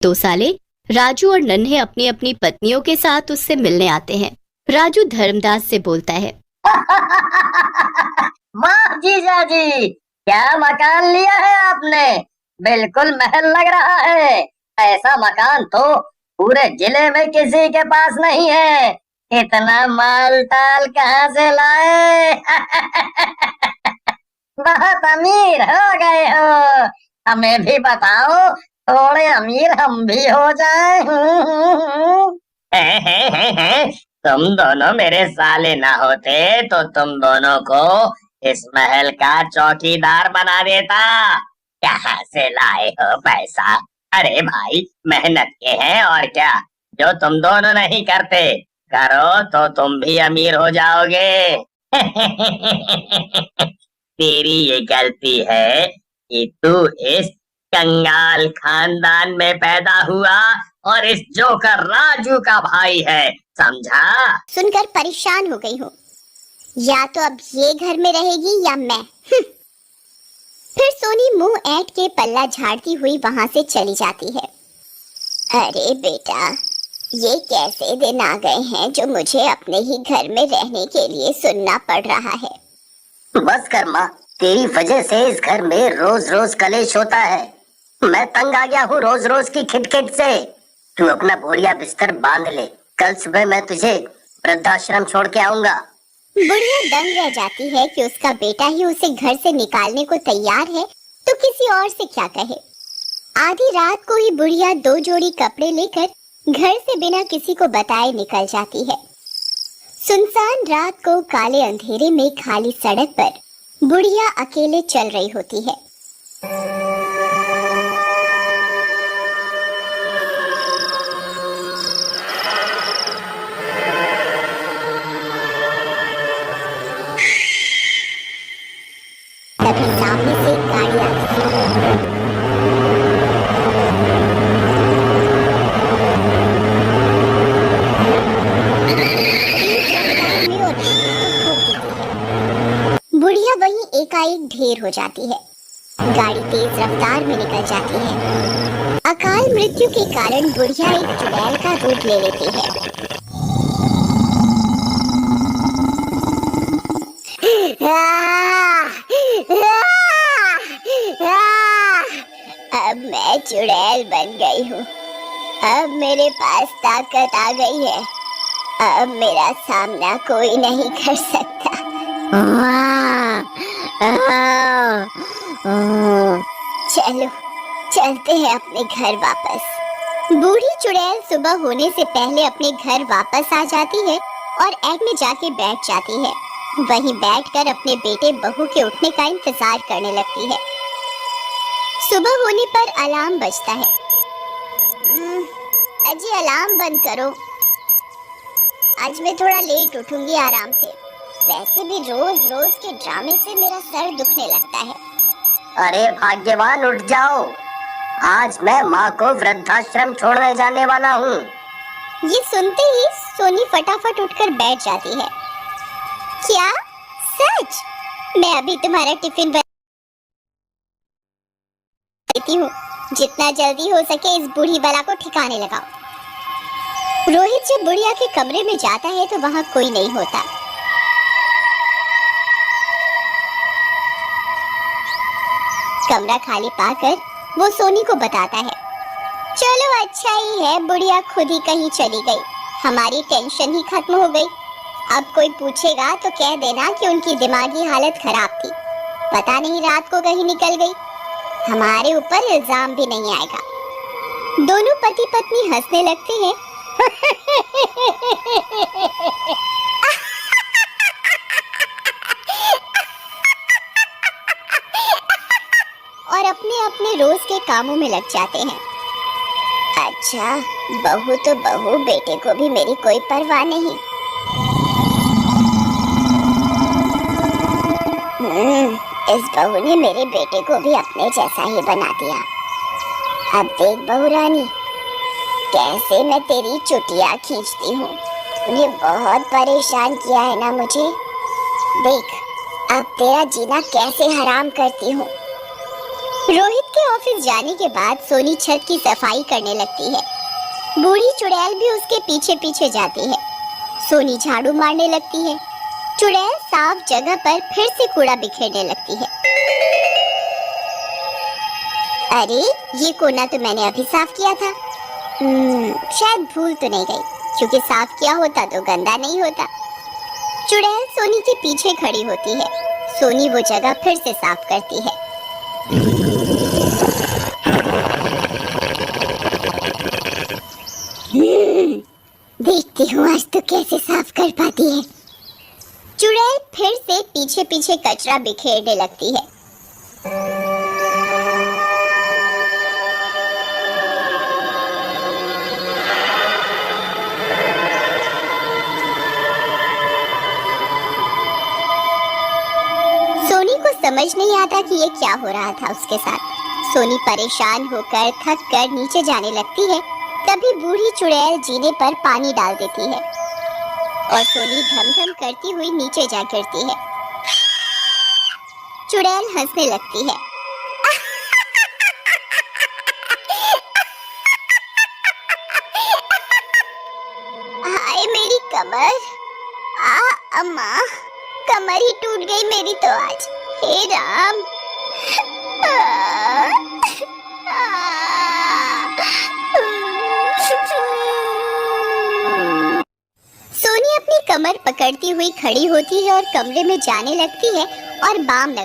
2 साले राजू और नन्हे अपनी अपनी पत्नियों के साथ उससे मिलने आते हैं। राजू धर्मदास से बोलता है, वाह जीजा जी, क्या मकान लिया है आपने। बिल्कुल महल लग रहा है। ऐसा मकान तो पूरे जिले में किसी के पास नहीं है। इतना माल ताल कहाँ से लाए। बहुत अमीर हो गए हो। हमें भी बताओ, थोड़े अमीर हम भी हो जाएं। तुम दोनों मेरे साले ना होते तो तुम दोनों को इस महल का चौकीदार बना देता। कहाँ से लाए हो पैसा। अरे भाई, मेहनत के हैं और क्या, जो तुम दोनों नहीं करते। करो तो तुम भी अमीर हो जाओगे। तेरी ये गलती है कि तू इस कंगाल खानदान में पैदा हुआ और इस जोकर राजू का भाई है, समझा। सुनकर परेशान हो गई हूँ। या तो अब ये घर में रहेगी या मैं। फिर सोनी मुंह ऐंठ के पल्ला झाड़ती हुई वहां से चली जाती है। अरे बेटा, ये कैसे दिन आ गए हैं जो मुझे अपने ही घर में रहने के लिए सुनना पड़ रहा है। बस कर माँ, तेरी वजह से इस घर में रोज रोज कलेश होता है। मैं तंग आ गया हूँ रोज रोज की खिटखिट से। तू अपना बोरिया बिस्तर बांध ले, कल सुबह मैं तुझे वृद्धाश्रम छोड़ के आऊंगा। बुढ़िया दंग रह जाती है कि उसका बेटा ही उसे घर से निकालने को तैयार है तो किसी और से क्या कहे। आधी रात को ही बुढ़िया 2 जोड़ी कपड़े लेकर घर से बिना किसी को बताए निकल जाती है। सुनसान रात को काले अंधेरे में खाली सड़क पर बुढ़िया अकेले चल रही होती है। तभी सामने से एक गाड़ी आती है। बुढ़िया वहीं एकाएक ढेर हो जाती है। गाड़ी तेज रफ्तार में निकल जाती है। अकाल मृत्यु के कारण बुढ़िया एक चुड़ैल का रूप ले लेती है। अब मैं चुड़ैल बन गई हूँ। अब मेरे पास ताकत आ गई है। अब मेरा सामना कोई नहीं कर सकता। चलो चलते हैं अपने घर वापस। बूढ़ी चुड़ैल सुबह होने से पहले अपने घर वापस आ जाती है और एग में जाके बैठ जाती है। वहीं बैठकर अपने बेटे बहू के उठने का इंतजार करने लगती है। सुबह होने पर अलार्म बजता है। अजी अलार्म बंद करो, आज मैं थोड़ा लेट उठूंगी आराम से। वैसे भी रोज रोज के ड्रामे से मेरा सर दुखने लगता है। अरे भाग्यवान, उठ जाओ, आज मैं माँ को वृद्धाश्रम छोड़ने जाने वाला हूँ। ये सुनते ही सोनी फटाफट उठकर बैठ जाती है। क्या सच? मैं अभी तुम्हारा टिफिन देती हूँ। जितना जल्दी हो सके इस बूढ़ी बला को ठिकाने लगाओ। रोहित जब बुढ़िया के कमरे में जाता है तो वहाँ कोई नहीं होता। कमरा खाली पाकर वो सोनी को बताता है, चलो अच्छा ही है, बुढ़िया खुद ही कहीं चली गई, हमारी टेंशन ही खत्म हो गई। अब कोई पूछेगा तो कह देना कि उनकी दिमागी हालत खराब थी, पता नहीं रात को कहीं निकल गई। हमारे ऊपर इल्जाम भी नहीं आएगा। दोनों पति पत्नी हंसने लगते हैं। और अपने अपने रोज के कामों में लग जाते हैं। अच्छा, बहू तो बहू, बेटे को भी मेरी कोई परवाह नहीं। इस बहू ने मेरे बेटे को भी अपने जैसा ही बना दिया। अब देख बहू रानी, कैसे मैं तेरी चुटिया खींचती हूँ। तूने बहुत परेशान किया है ना मुझे। देख अब तेरा जीना कैसे हराम करती हूँ। रोहित के के ऑफिस जाने के बाद सोनी छत की सफाई करने लगती है। बूढ़ी चुड़ैल भी उसके पीछे पीछे जाती है। सोनी झाड़ू मारने लगती है। चुड़ैल साफ जगह पर फिर से कूड़ा बिखेरने लगती है। अरे, ये कोना तो मैंने अभी साफ किया था। शायद भूल तो नहीं गई, क्योंकि साफ किया होता तो गंदा नहीं होता। चुड़ैल सोनी के पीछे खड़ी होती है। सोनी वो जगह फिर से साफ करती है। देखती हूँ आज तो कैसे साफ कर पाती है। चुड़ैल फिर से पीछे पीछे कचरा बिखेरने लगती है। सोनी को समझ नहीं आता कि ये क्या हो रहा था उसके साथ। सोनी परेशान होकर थक कर नीचे जाने लगती है। तभी बूढ़ी चुड़ैल जीने पर पानी डाल देती है और सोनी धम धम करती हुई नीचे जा गिरती है। चुड़ैल हंसने लगती है। हाय मेरी कमर, अम्मा, कमर ही टूट गई मेरी तो आज। हे राम। सोनी अपनी कमर पकड़ती हुई खड़ी होती है और कमरे में जाने लगती है और बाम